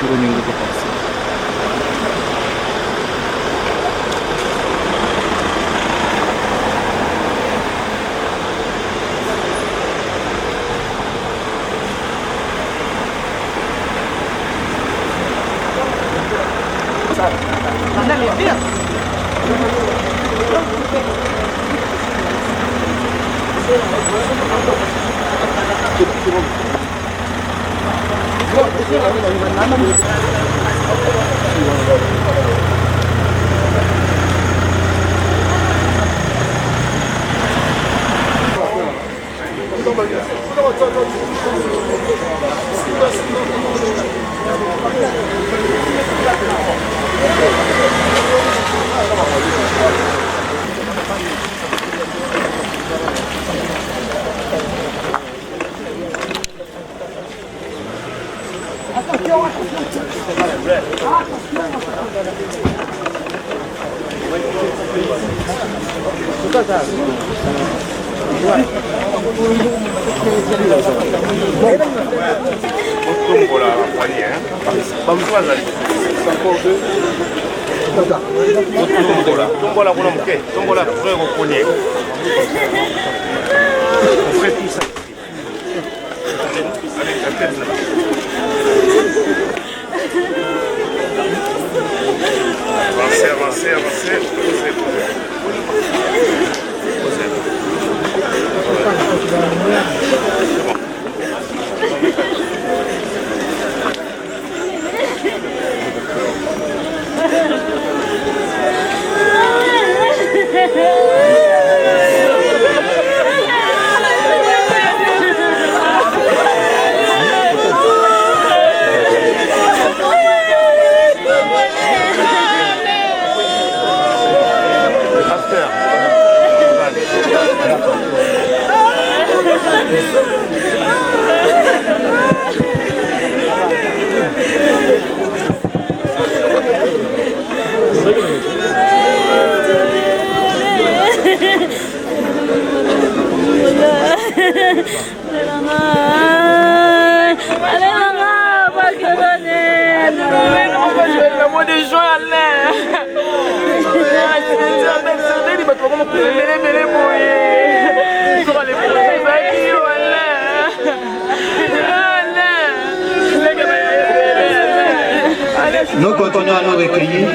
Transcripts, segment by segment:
futuro ninguém vai passar. Nous continuons à nous recueillir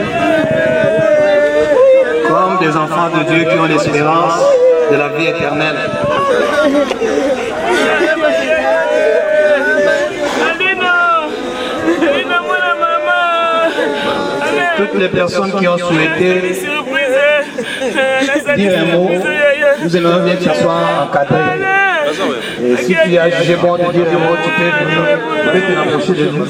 comme des enfants de Dieu qui ont l'espérance de la vie éternelle. Toutes les personnes qui ont souhaité dire un mot, nous aimerions bien que ça soit encadré. Et si tu as jugé bon de dire un mot, tu peux te rapprocher de nous.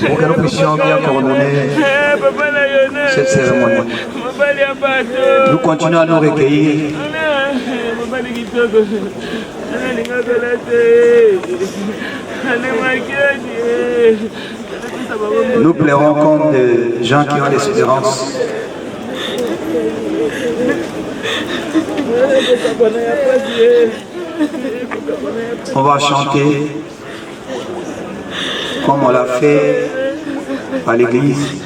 Pour que nous puissions bien coordonner cette cérémonie. Nous continuons à nous recueillir. Nous pleurons comme des gens qui ont l'espérance. On va chanter comme on l'a fait à l'église.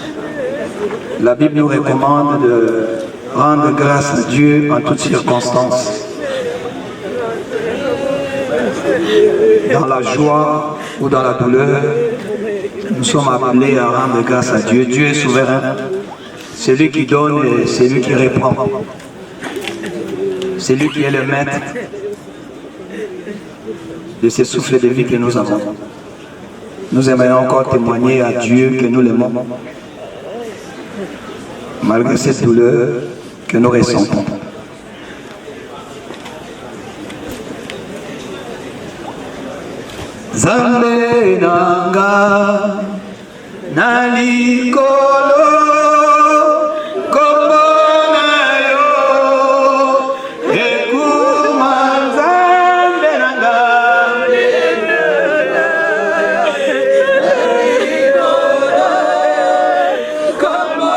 La Bible nous recommande de rendre grâce à Dieu en toutes circonstances. Dans la joie ou dans la douleur, nous sommes appelés à rendre grâce à Dieu. Dieu est souverain. C'est lui qui donne et c'est lui qui reprend. C'est lui qui est le maître de ces souffles de vie que nous avons. Nous aimerions encore témoigner à Dieu que nous l'aimons, malgré cette douleur que nous ressentons. Zambé nanga nalikolo kombo na yo ekuma Zambé nanga nalikolo kombo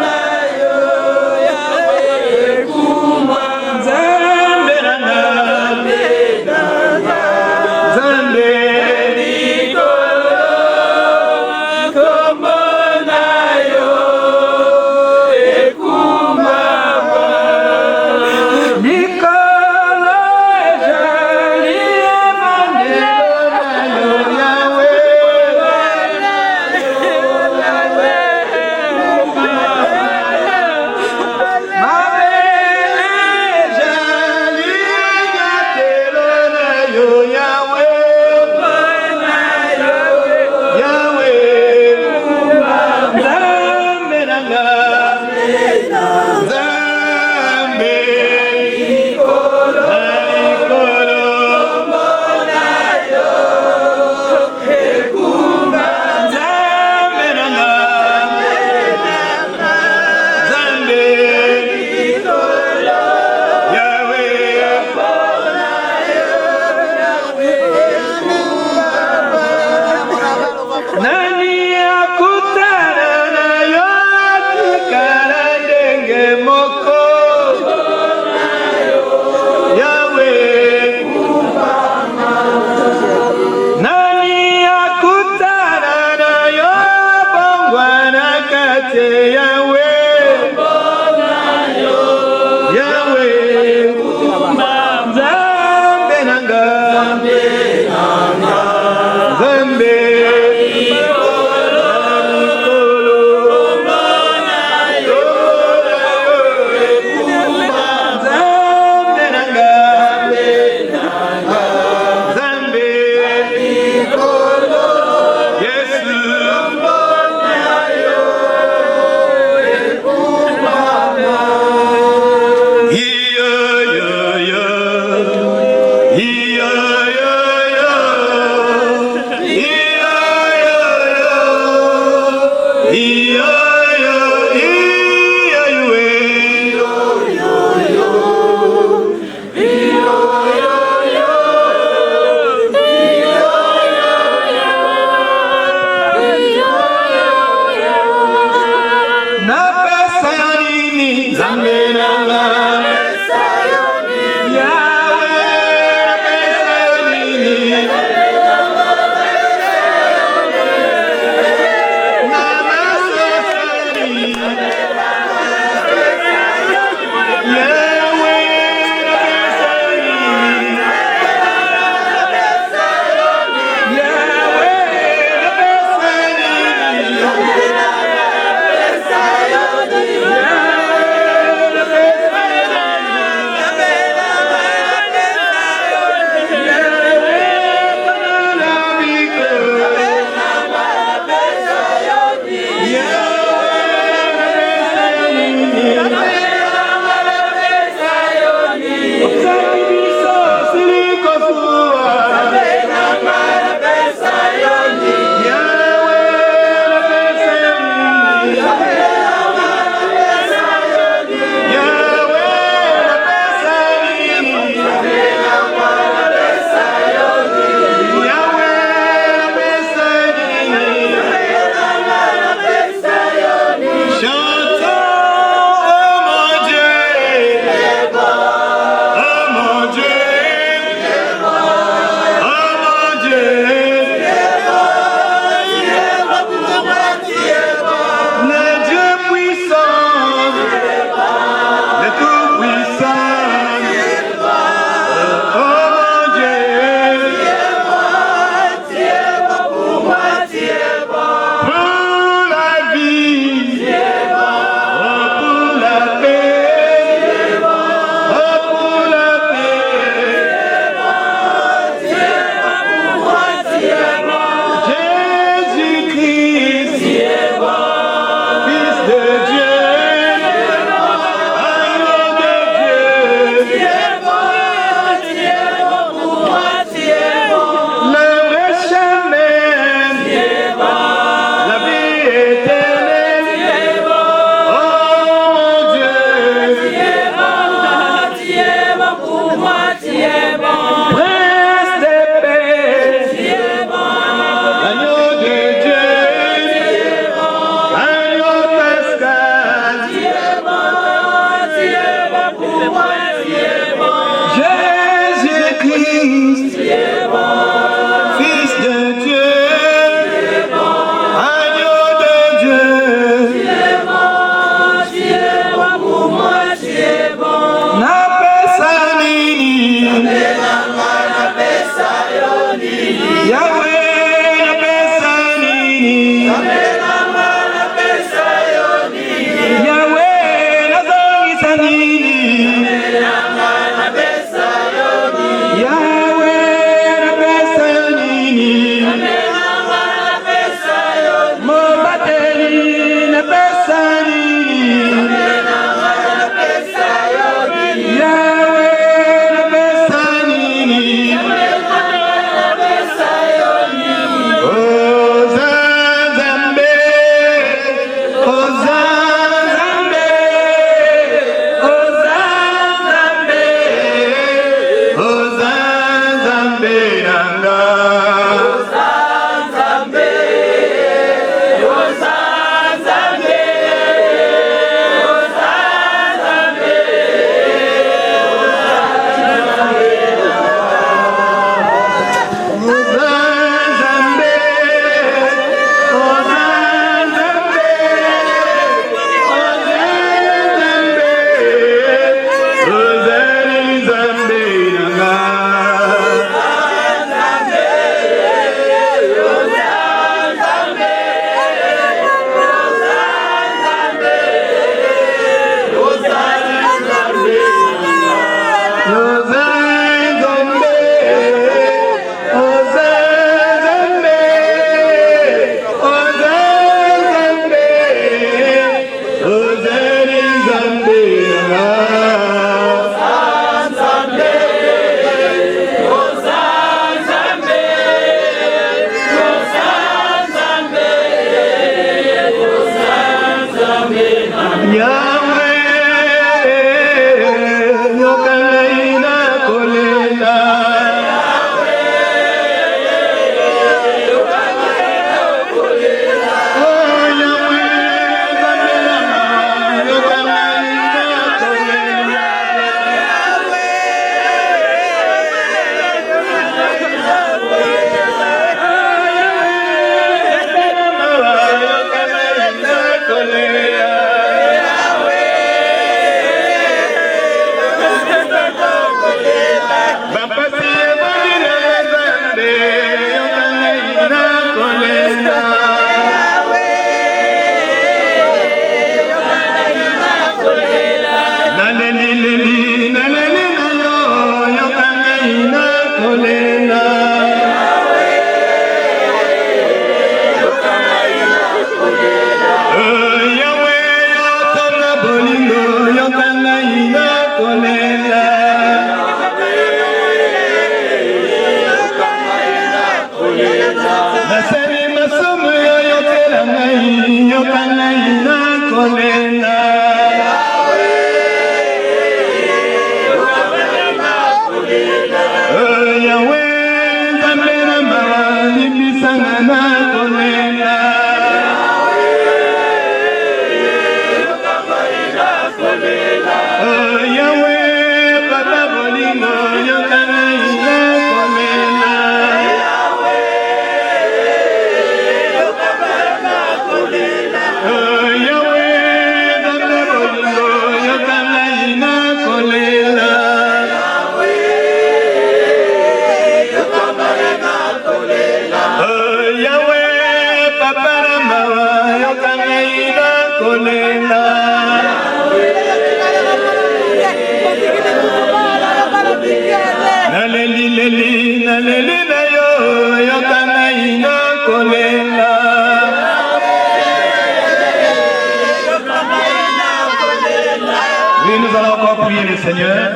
na yo ekuma Zambé nanga Zambé Zambe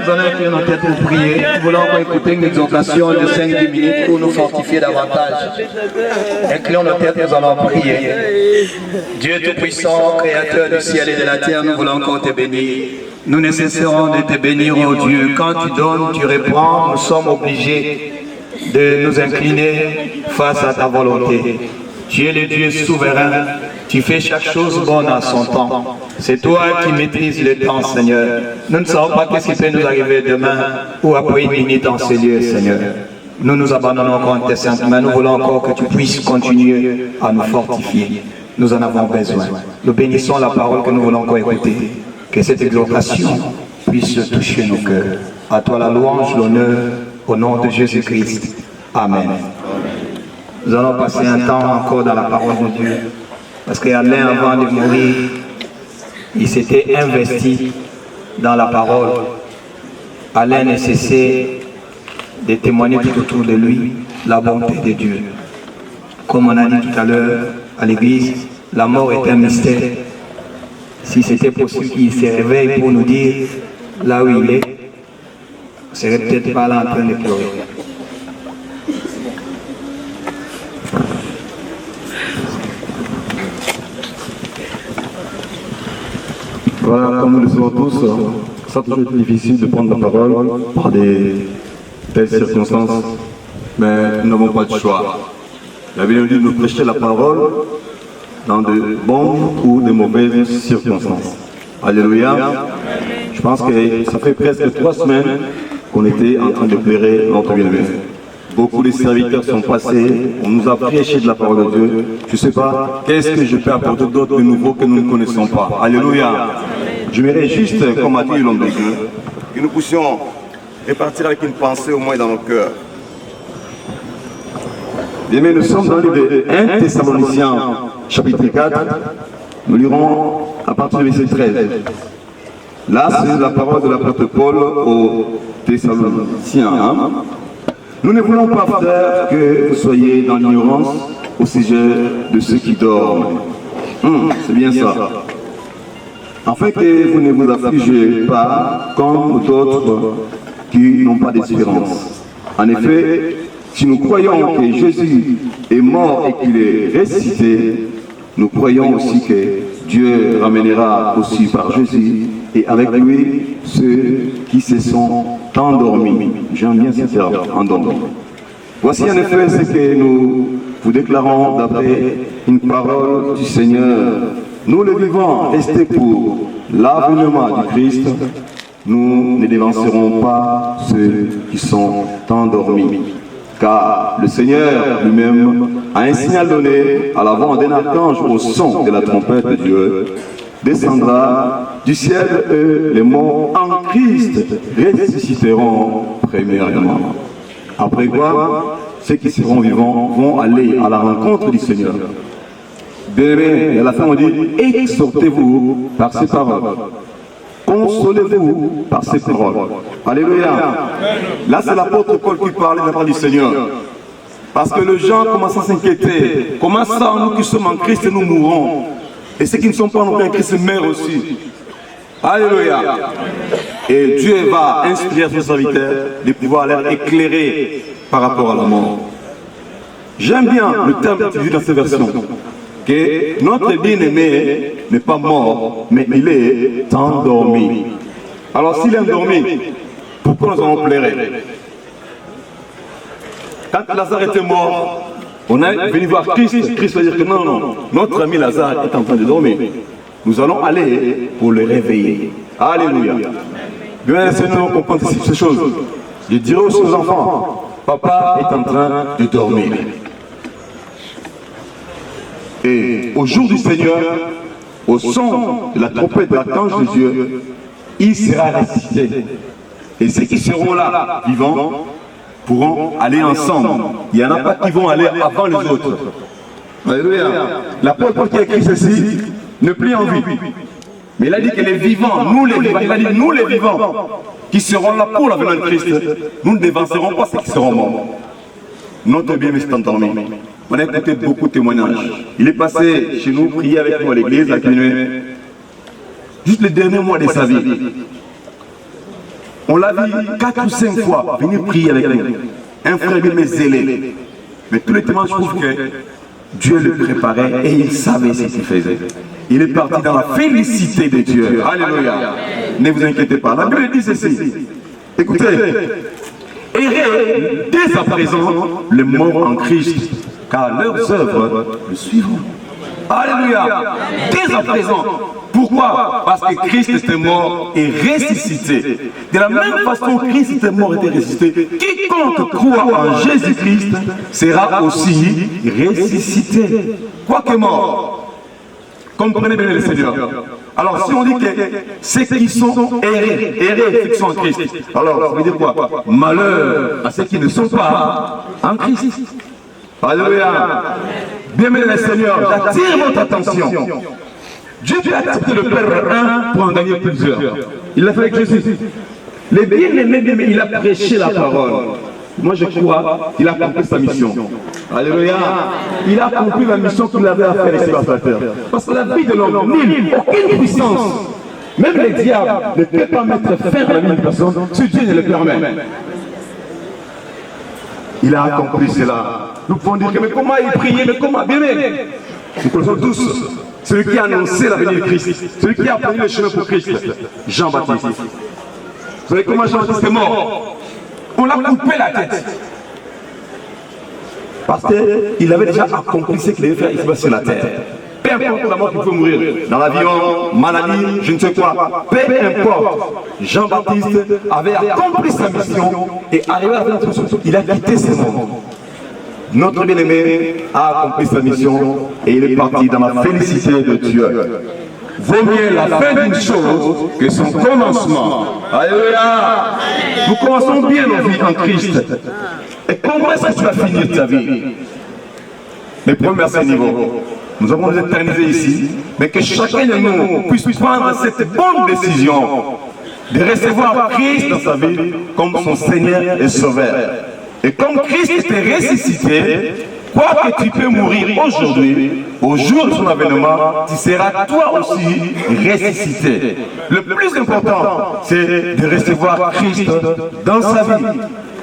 Nous allons incliner nos têtes pour prier. Nous voulons encore écouter une exhortation de 5-10 minutes pour nous fortifier davantage. Inclinons nos têtes, nous allons prier. Dieu Tout-Puissant, Créateur du ciel et de la terre, nous voulons encore te bénir. Nous ne cesserons de te bénir, ô Dieu. Quand tu donnes, tu réponds. Nous sommes obligés de nous incliner face à ta volonté. Tu es le Dieu souverain. Tu fais chaque chose bonne à son temps. C'est toi qui maîtrises le temps, Seigneur. Nous ne savons pas ce qui peut nous arriver demain ou après une minute en ces lieux, Seigneur. Nous nous abandonnons encore en tes saintes mains. Nous voulons encore que tu puisses continuer à nous fortifier. Nous en avons besoin. Nous bénissons la parole que nous voulons encore écouter. Que cette exhortation puisse toucher nos cœurs. À toi la louange, l'honneur, au nom de Jésus-Christ. Amen. Nous allons passer un temps encore dans la parole de Dieu. Parce qu'Alain, avant de mourir, il s'était investi dans la parole. Alain ne cessait de témoigner tout autour de lui la bonté de Dieu. Comme on a dit tout à l'heure à l'église, la mort est un mystère. Si c'était possible qu'il se réveille pour nous dire là où il est, on ne serait peut-être pas là en train de pleurer. Voilà, comme nous le savons tous, ça a toujours été difficile de prendre la parole par des telles circonstances, mais nous n'avons pas de choix. La Bible nous dit de nous prêcher la parole dans de bonnes ou de mauvaises circonstances. Alléluia. Je pense que ça fait presque 3 semaines qu'on était en train de pleurer notre bien-aimé. Beaucoup de serviteurs sont passés, on nous a prêché de la parole de Dieu. Je ne sais pas, qu'est-ce que je peux apporter d'autre de nouveau que nous ne connaissons pas. Alléluia. J'aimerais juste, comme a dit l'homme de Dieu, que nous puissions repartir avec une pensée au moins dans nos cœurs. Bien, mais nous sommes dans le livre de 1 Thessaloniciens, chapitre 4. Nous lirons à partir du verset 13. Là, c'est la parole de l'apôtre Paul aux Thessaloniciens. Hein? Nous ne voulons pas, frères, que vous soyez dans l'ignorance au sujet de ceux qui dorment. C'est bien ça. Afin que vous ne vous affligez pas comme d'autres qui n'ont pas d'espérance. En effet, si nous croyons que Jésus est mort et qu'il est ressuscité, nous croyons aussi que Dieu ramènera aussi par Jésus et avec lui ceux qui se sont endormis. J'aime bien ce terme, endormis. Voici en effet ce que nous vous déclarons d'après une parole du Seigneur. Nous les vivants, restés pour l'avènement du Christ, nous ne dévancerons pas ceux qui sont endormis. Car le Seigneur lui-même a un signal donné à la voix d'un archange au son de la trompette de Dieu. Descendra du ciel et les morts en Christ ressusciteront premièrement. Après quoi, ceux qui seront vivants vont aller à la rencontre du Seigneur. Bien, et à la fin on dit, exhortez-vous par ces paroles. Consolez-vous par ces paroles. Alléluia. Là, c'est l'apôtre Paul qui parle de la part du Seigneur. Parce que les gens commencent à s'inquiéter. Comment ça, nous qui sommes en Christ, nous mourrons? Et ceux qui ne sont pas en Christ meurent aussi. Alléluia. Et Dieu va instruire son serviteur de pouvoir les éclairer par rapport à la mort. J'aime bien le terme utilisé dans cette version. Que notre bien-aimé n'est pas mort, mais il est endormi. Alors s'il est endormi, pourquoi nous allons pleurer? Quand Lazare était mort, on est venu voir Christ. Christ va dire que non, notre ami Lazare est en train de dormir. Nous allons aller pour le réveiller. Alléluia. Bien, Seigneur, on comprend ces choses. Je dirai aussi aux enfants, papa est en train de dormir. Et au jour du Seigneur, au son de la trompette de l'archange de Dieu, il sera ressuscité. Et ceux qui seront là, vivants, pourront aller ensemble. Il n'y en a pas qui vont aller avant les autres. Alléluia. L'apôtre Paul qui a écrit ceci ne plie en vie. Mais il a dit que les vivants, nous les vivants, il a dit nous les vivants, qui seront là pour l'avènement de Christ, nous ne dévancerons pas ceux qui seront morts. Notre bien est endormi. On a écouté beaucoup de témoignages. Il est passé chez nous, prier avec nous à l'église, à Kinué. Juste les derniers mois de sa vie. On l'a vu 4 ou 5 fois venir prier avec nous. Un frère bien zélé. Mais tous les témoins, je trouve que Dieu le préparait et il savait ce qu'il faisait. Il est parti dans la félicité de Dieu. Alléluia. Ne vous inquiétez pas. La Bible dit ceci. Écoutez. Errez dès à présent les morts en Christ, car leurs œuvres le suivront. Alléluia. Dès à présent. Pourquoi? Parce que Christ était mort et ressuscité. De la même façon que Christ était mort et ressuscité, quiconque croit en Jésus-Christ sera aussi ressuscité. Quoique mort. Comprenez bien le Seigneur. Alors si on dit que ceux qui sont errés, ceux qui sont en Christ, alors ça veut dire quoi? Malheur à ceux qui ne sont pas en Christ. Alléluia. Bien-aimé le Seigneur, j'attire votre attention. Dieu a accepté de perdre un pour en gagner plusieurs. Il l'a fait avec Jésus. Les bien-aimés, il a prêché la parole. Moi je crois qu'il a accompli sa mission. Alléluia. Il a accompli la mission qu'il avait à faire ici sur la terre. Parce que la vie de l'homme, nulle, aucune puissance, même les diables ne peuvent pas mettre fin à la vie d'une personne si Dieu ne le permet. Il a accompli cela. Nous pouvons dire que mais comment il priait, mais comment? Bien aimé. Nous connaissons tous celui qui a annoncé la venue de Christ, celui qui a pris le chemin pour Christ, Jean-Baptiste. Vous savez comment Jean-Baptiste est mort? On l'a coupé la tête. Parce qu'il avait déjà accompli ce qu'il devait faire ici sur la terre. Peu importe la mort qu'il peut mourir, dans l'avion, maladie, je ne sais quoi, peu importe. Jean-Baptiste avait accompli sa mission et arrivé à la fin, il a quitté ce monde. Notre bien-aimé a accompli sa mission et il est parti dans la félicité de Dieu. Vaut mieux la fin d'une chose que son commencement. Alléluia. Nous commençons bien nos vies en Christ. Et comment est-ce que tu vas finir ta vie? Mais premier à ce niveau. nous avons nous éterniser ici, mais que chacun de nous puisse prendre cette bonne décision de recevoir Christ dans sa vie comme son Seigneur et Sauveur. Et comme Christ était ressuscité, quoi que tu peux mourir aujourd'hui, au jour de son avènement, tu seras toi aussi ressuscité. Le plus important, c'est de recevoir Christ dans sa vie.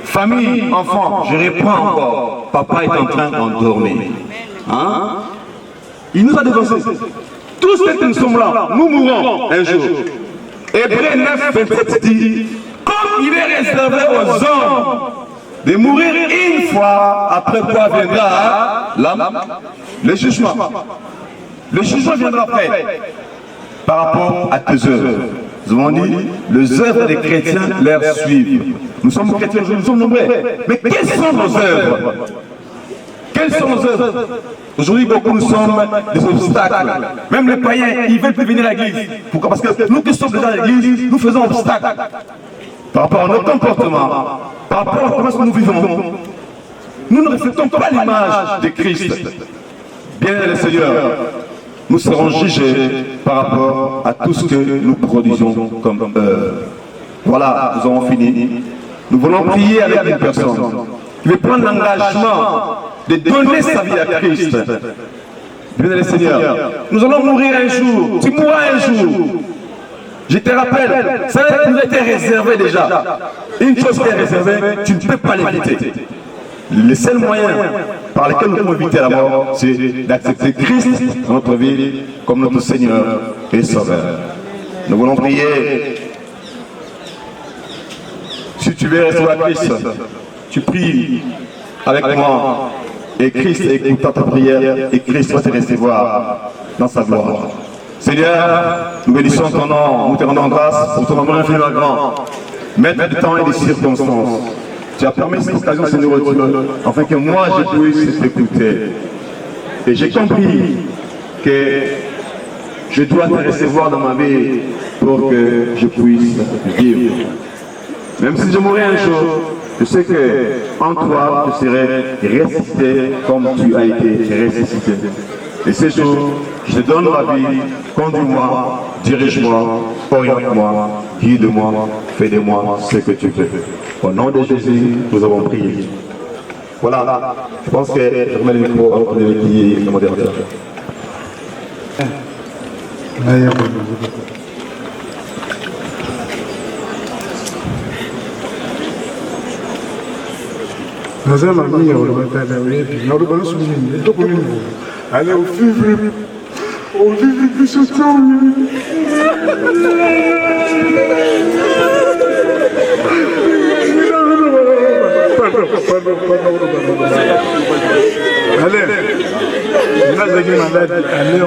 Famille, enfants, je reprends encore. Papa est en train d'endormir. Hein? Il nous a dévancés. Tous ceux qui nous sommes là, nous mourrons un jour. Hébreux 9, 27 dit, comme il est réservé aux hommes de mourir une fois, après quoi viendra le jugement. Le jugement viendra après, par rapport à tes œuvres. Nous avons dit, les œuvres des chrétiens leur suivent. Nous sommes chrétiens, nous sommes nombreux. Mais quelles sont nos œuvres? Quelles sont nos œuvres? Aujourd'hui, beaucoup nous sommes des obstacles. Même les païens, ils veulent plus venir à l'église. Pourquoi? Parce que nous qui sommes déjà à l'église, nous faisons obstacle. Par rapport à notre comportement, par rapport à comment nous vivons, nous ne reflétons pas l'image de Christ. Bien le Seigneur, nous serons jugés par rapport à tout ce que nous produisons comme œuvre. Voilà, nous avons fini. Nous voulons prier avec une personne qui veut prendre l'engagement de donner sa vie à Christ. Bien le Seigneur, nous allons mourir un jour, tu mourras un jour. Je te rappelle, ça nous a été réservé déjà. Une chose qui est réservée, tu ne peux pas l'éviter. Le seul moyen par lequel nous pouvons éviter la mort, c'est d'accepter Christ dans notre vie comme notre Seigneur et Sauveur. Nous voulons prier. Si tu veux recevoir Christ, tu pries avec moi. Et Christ écoutera ta prière et Christ va te recevoir dans sa gloire. Seigneur, nous bénissons ton nom, nous te rendons grâce pour ton amour infiniment grand. Maître du temps et des circonstances. Tu as permis cette occasion, Seigneur Dieu, afin que moi je puisse t'écouter. Et j'ai compris que je dois te recevoir dans ma vie pour que je puisse vivre. Même si je mourrais un jour, je sais que en toi je serai ressuscité comme tu as été ressuscité. Et ce jour, je te donne ma vie, conduis-moi, dirige-moi, oriente-moi, guide-moi, fais de moi ce que tu veux. Au nom de Jésus, nous avons prié. Voilà, je pense que je remets le micro à notre qui est le modérateur. Naza mami ya olobata na webi na olobana sumini to komini ala au vivre plus ce temps. Allez, nazaki malade allez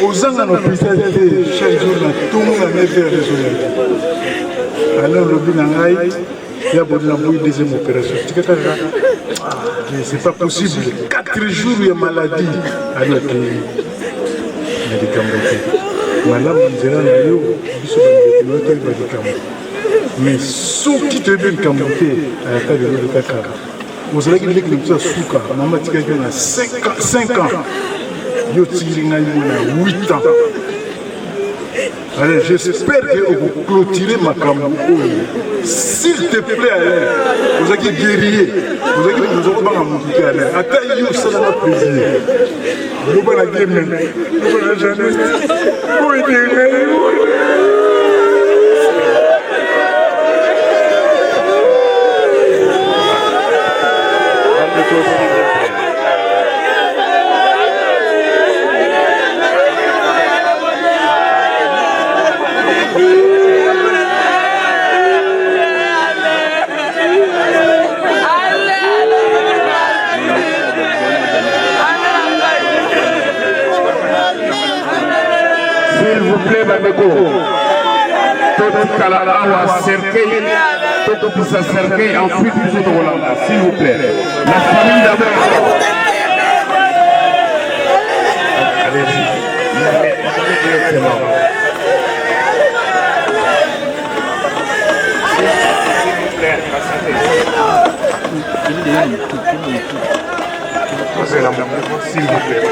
ozanga na hôpital te chaque jour na tonga na 9h de soir. Alors lobi na ngai il y a une deuxième opération. Mais c'est pas possible. 4 jours il y a maladie. Alors que madame mais sauf qui te donne camoté à la table de Kaka. Vous allez dire que nous sommes souka. Maman dit qu'elle a 5 ans. Yo tiri na 8 ans. Allez, j'espère que vous clôturez ma camoufle. S'il te plaît, allez, vous avez guéri. Vous avez dit que nous avons pas monté à l'air. Attends, il ça va plaisir. Nous allons la guérir. Nous allons la jeunesse. Où est le S'il vous plaît, Babeko, tout à la cercueil, tout ça cercueil, ensuite nous autres Rolanda, s'il vous plaît. La famille d'abord. passer la main, s'il vous plaît.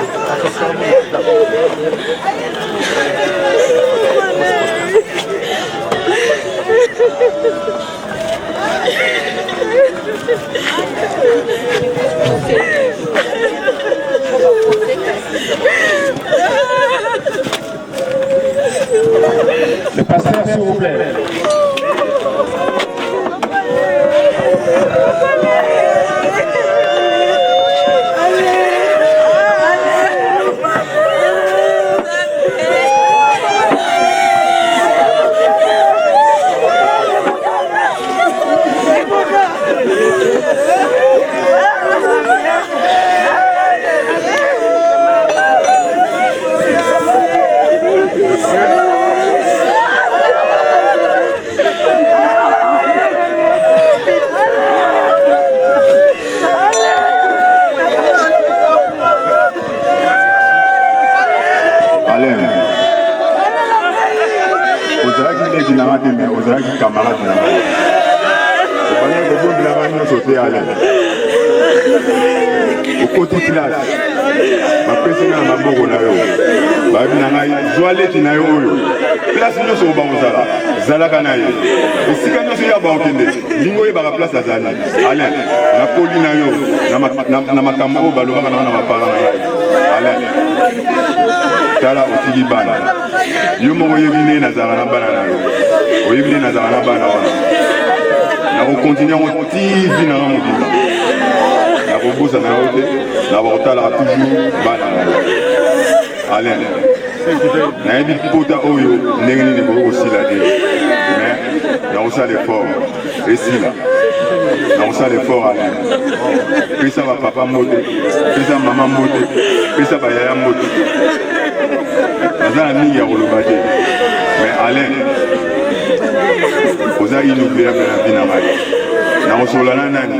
Le pasteur, s'il vous plaît. ozalaki camarade na ngai obanda kobondela nyonso te Alain okoti classe bapesi nga na maboko na yo bayebi na ngai zwa leti na yo oyo place nyonso oba ozala zalaka na ye esika nyonso ya baokende lingo oyebaka place azali Alain nakoli na yo na makambo oyo balobaka na mapara na ngai Alain tala otiki bana yo moko oyebi nde nazalaka na bana na yo oyebi nde nazalaka na bana wana nakokontinue yango tivi nanga mobimba nakobusa na yo te nakotalaka toujours bana na yo Alain nayebi pota oyo ndenge nini bokosila te mais nakosala effort esila nakosala effort Alain pesa bapapa mbote pesa mama mbote pesa bayaya mbote naza na mingi ya koloba te mais Alain oza inoubliable na vie na ngai nakosola na nani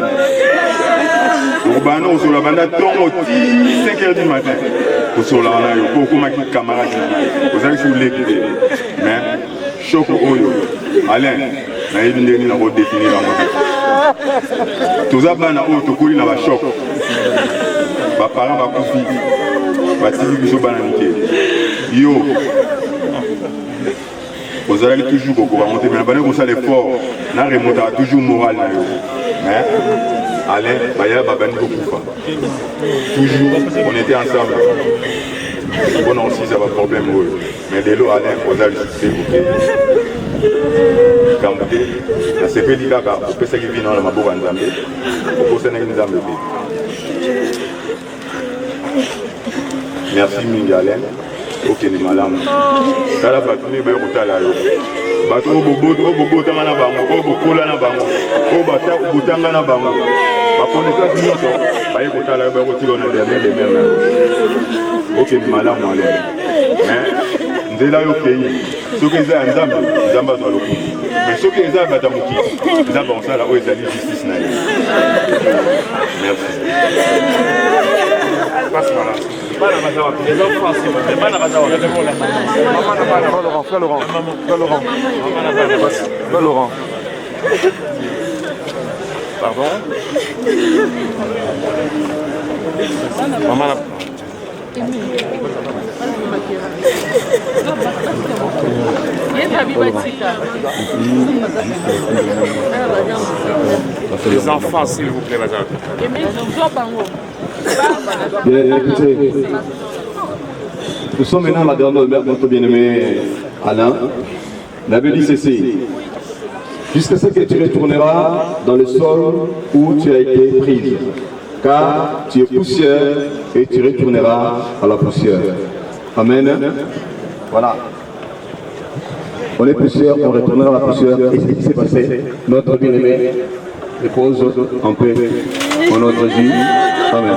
okobanda kosola banda ntongo ti 5 heures du matin kosolaka na yo po okomaki camarade na ngai ozalaki si oleki te mais shoko oyo Alain nayebi ndenge nini nakodefinir yango te toza bana oyo tokoli na bashok baparent bakufi batiki biso bana mike yo ozalaki toujours kokobango te mais nabandi kosala effort na remontaka toujours moral na yo mais Alain baya babandi kokufa toujours on était ensemble mpona osisa baproblème oyo mais lelo Alain oza lisusu te kambo te nasepeli kaka opesaki vino na maboko ya Nzambe okosanaki Nzambe te merci mingi Alain okende malamu tala bato nde baye kotala yo bato oyo bobotama na bango oyo bokola na bango oyo botanga na bango bakonekasi nyonso baye kotala yo baye kotika na dernier de mer na yo okende malamu Alain mais nzela yo okei soki eza ya Nzambe Nzambe azwa lokumu mais soki eza ya bato ya mokili Nzambe akosala oyo ezali justice na ye merci Les enfants, c'est bon. Les manas, Frère Laurent. Pardon. Maman les enfants, s'il vous plaît, madame. Bien, écoutez, nous sommes maintenant à la grande demeure de notre bien-aimé Alain. La Bible dit ceci: jusqu'à ce que tu retourneras dans le sol où tu as été prise, car tu es poussière et tu retourneras à la poussière. Amen. Voilà. On est poussière, on retournera à la poussière. Et ce qui s'est passé, notre bien-aimé repose en paix au nom de Jésus. Amen.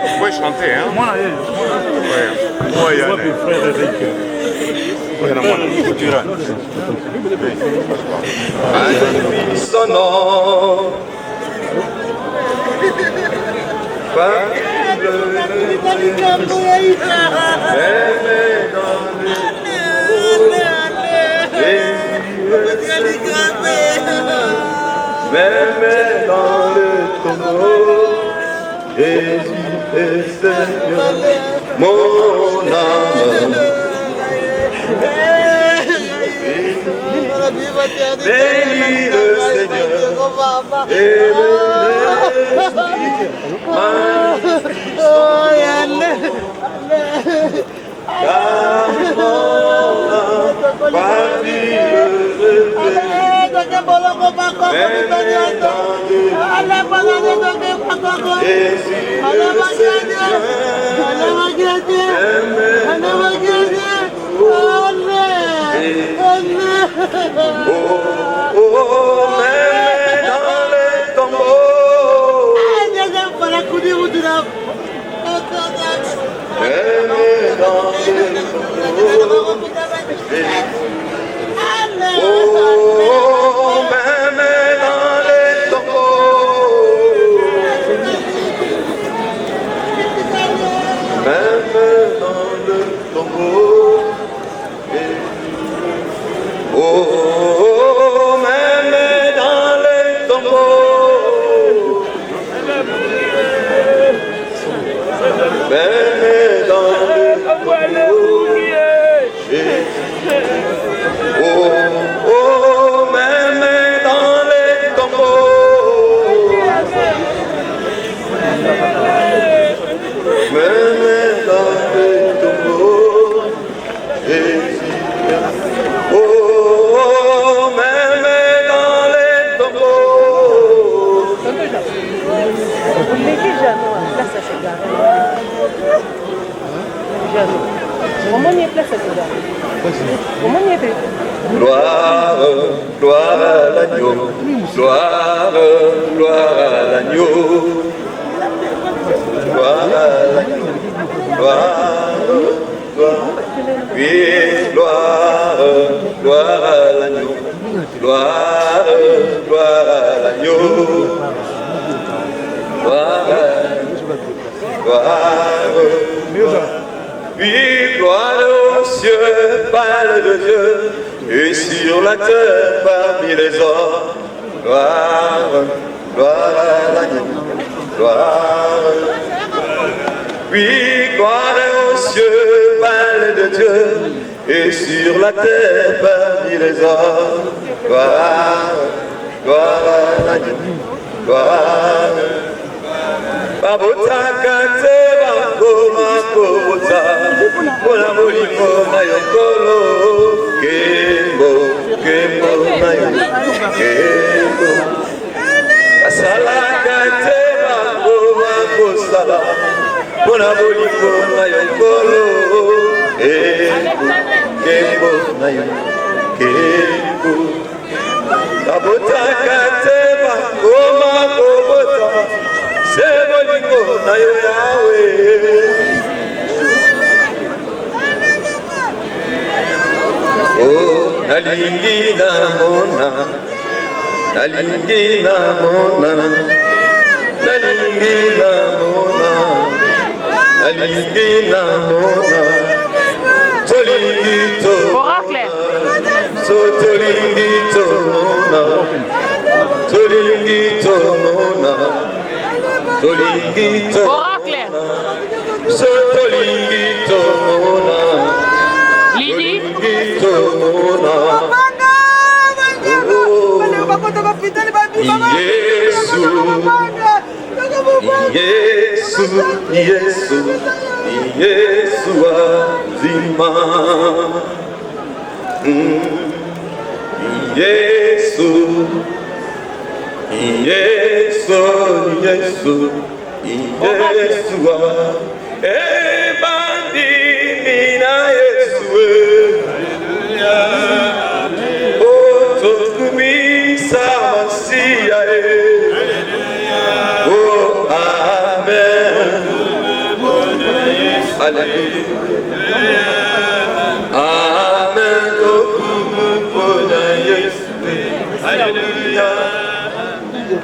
Vous pouvez chanter, hein? Moi, Son nom. Même dans le Jésus est Seigneur, mon âme. Bénis le Seigneur et le Comment il y a place à ce gars? Comment il y a fait? Gloire, gloire à l'agneau, gloire, gloire à l'agneau, gloire à l'agneau, gloire, gloire, oui, gloire, gloire à l'agneau, gloire, gloire à l'agneau, gloire, gloire. Puis gloire aux cieux, parle de Dieu, et sur la terre parmi les hommes. Gloire, gloire à l'agneau, gloire. Puis gloire aux cieux, parle de Dieu, et sur la terre parmi les hommes. Gloire, gloire à l'agneau, gloire. Babota kate bakoma kobota Bona molimo na yokolo Kembo, kembo na yokolo Kembo Asala kate bakoma kosala Bona molimo na yokolo Kembo na yokolo Kembo Babota kate bakoma kobota Sebolingo na yo Yahweh. Oh, nalingi na mona, nalingi na mona, nalingi na mona, nalingi na mona. Tolingi to, so tolingi to mona, tolingi to mona. Tolingito, so tolingito mona, tolingito mona. Yesu, Yesu, Yesu azima. Yesu. Yesu, Yesu, Yeshua, ebandimi na Yesu, Hallelujah. Oh, tokumisa Masia, oh, Amen, Hallelujah, Amen, tokumisa Yesu, Hallelujah.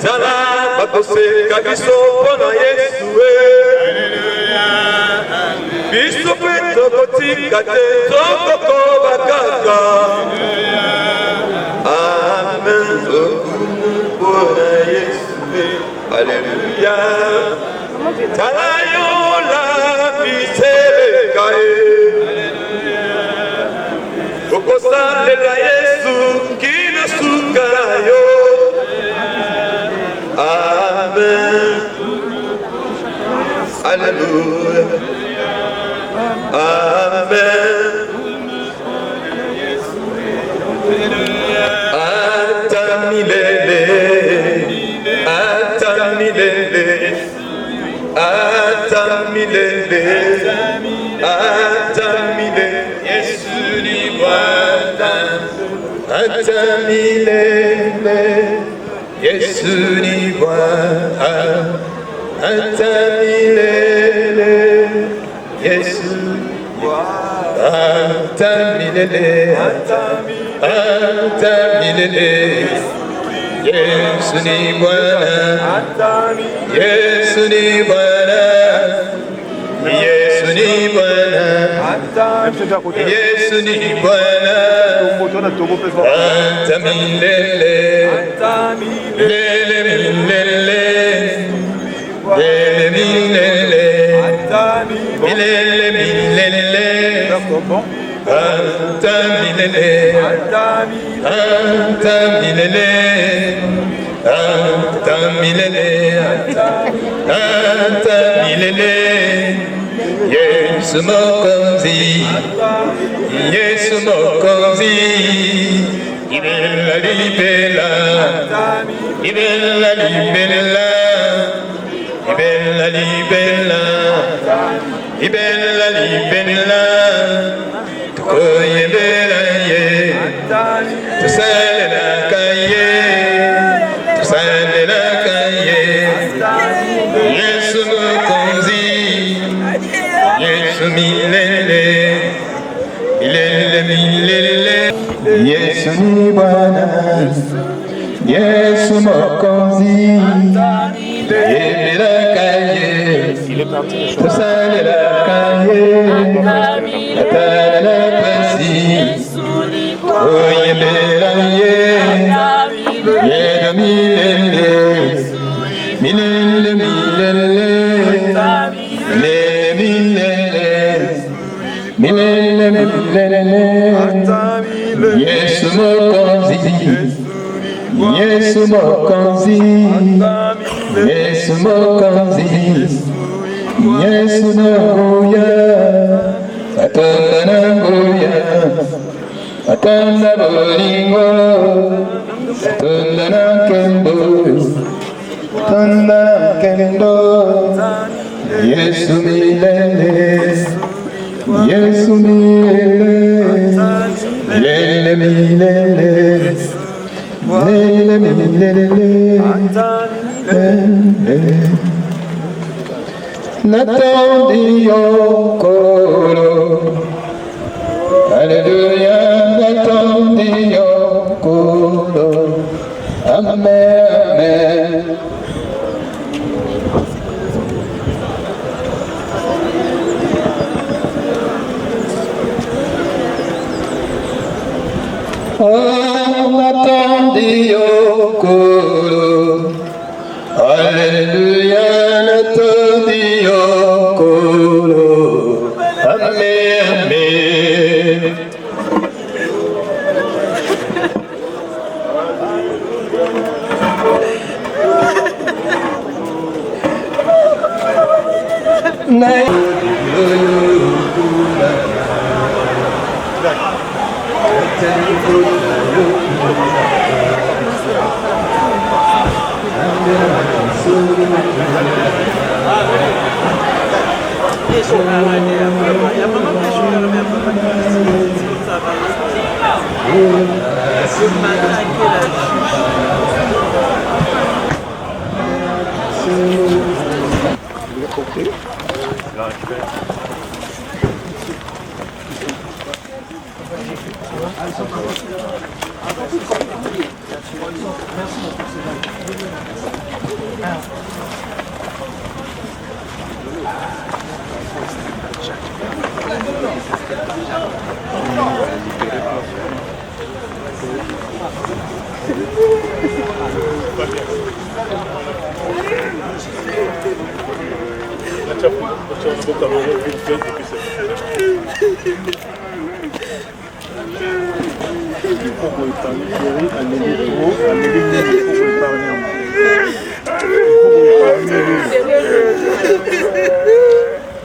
Tala bakose kabiso pona Yesu biso peto kotika te toko bakaka Amen pona Yesu Alléluia. Talayola biselekae. Okosalela Yesu kinasukarayo. Amen. Alléluia. Amen. Atamilele, atamilele, atamilele, atamilele, Yesu ni Bwana. Atamilele, Yesu ni Bwana. Atamilele, Yesu atamilele, atamilele, Yesu ni Bwana, Yesu ni Bwana, Yesu ni Bwana, Yesu ni Bwana, atamilele, lele milele, lele milele, milele milele, atamilele, atamilele, atamilele, atamilele, Yesu Mokozi, Yesu Mokozi, ibella libella, ibella libella, ibella libella, ibella libella, tukoye bella ye, tusale la kaye, tusale la kaye, Yesu Mokozi, Yesu milele, milele milele, Yesu ni Bwana, Yesu Mokozi, yebela kaye, tusale la kaye, atala la pasi, oyebela ye, yeda milele, milele milele, milele milele, Yesu Mokozi, Yesu Mokozi, Yesu Mokozi, Yesu Nagoya, Atonda Nagoya, Atonda Bolingo, Atonda Nakendo, Atonda Nakendo, Yesu milele, Yesu milele, milele milele, milele milele, Natondi yokoro, Alleluia, Natondi yokoro, Amen, Amen. Natondi yokoro, Alleluia, Natondi yokoro, Amen, Amen.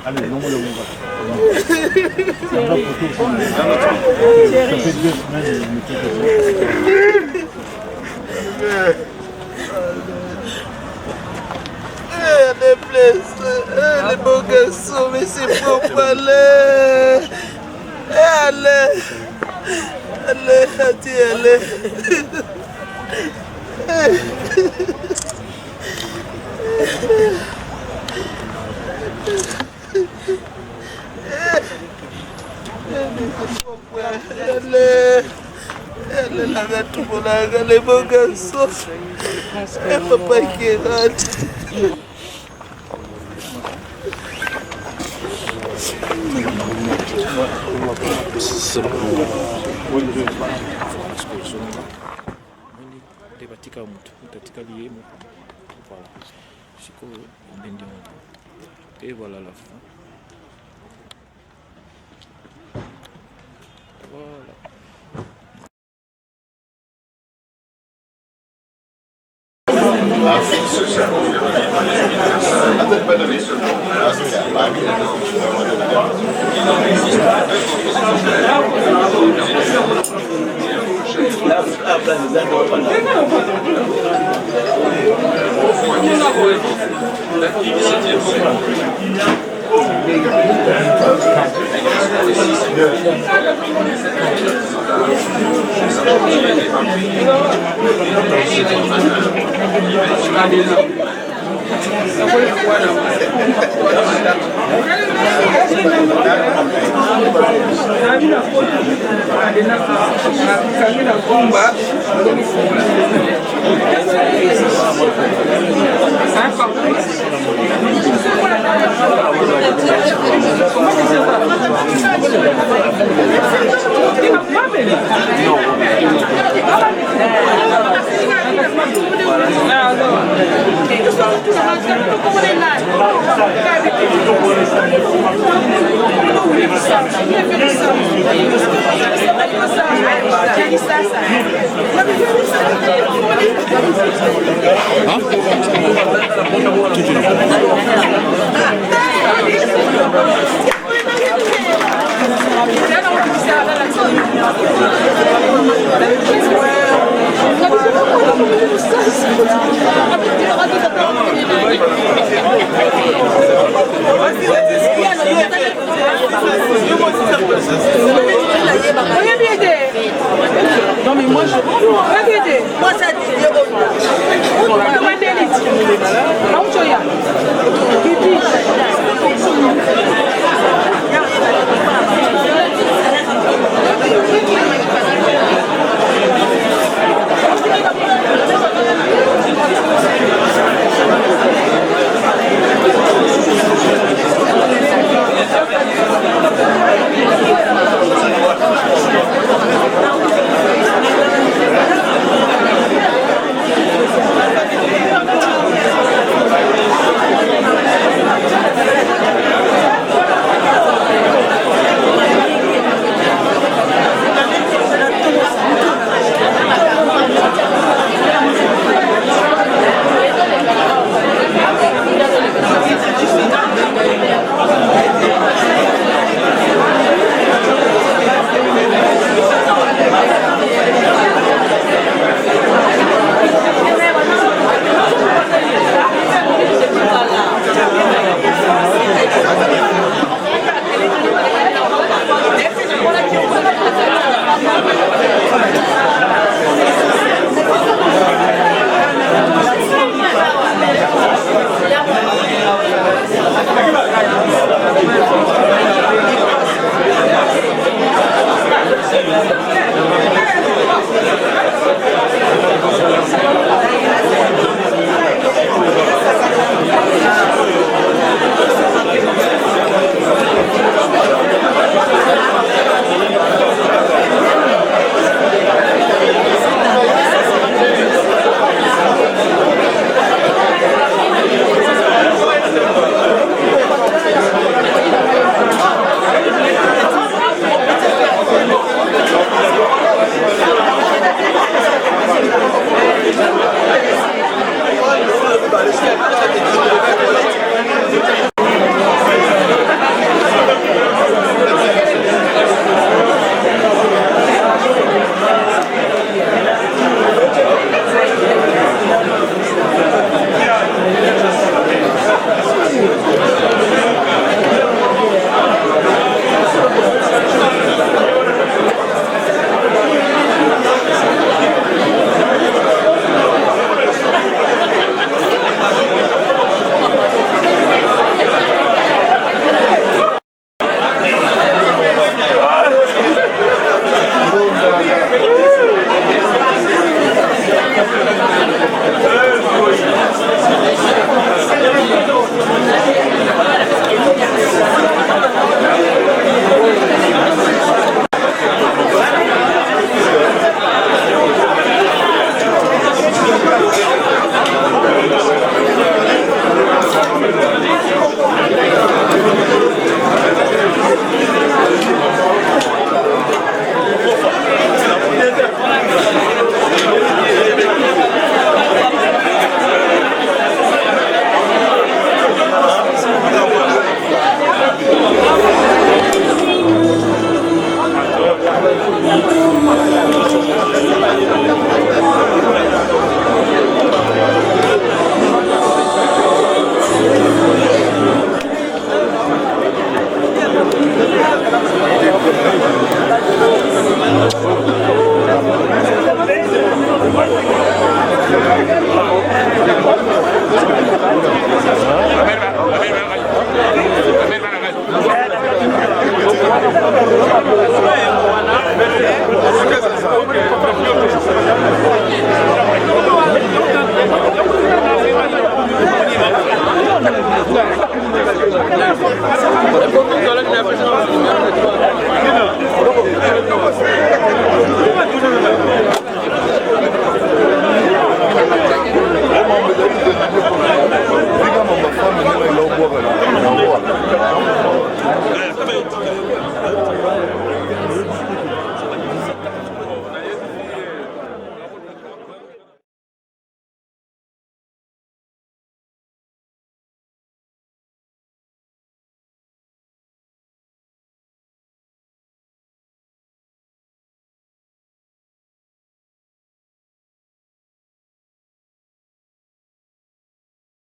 Allez, non, les blessés, les beaux garçons, mais c'est pour parler. Allez, allez, allez. Les beaux garçons, et papa qui est rentré. Batika mtu utatikali yeye voilà siko bendi mtu et voilà la fin voilà. Non mais moi je... Moi ça dit... Gracias.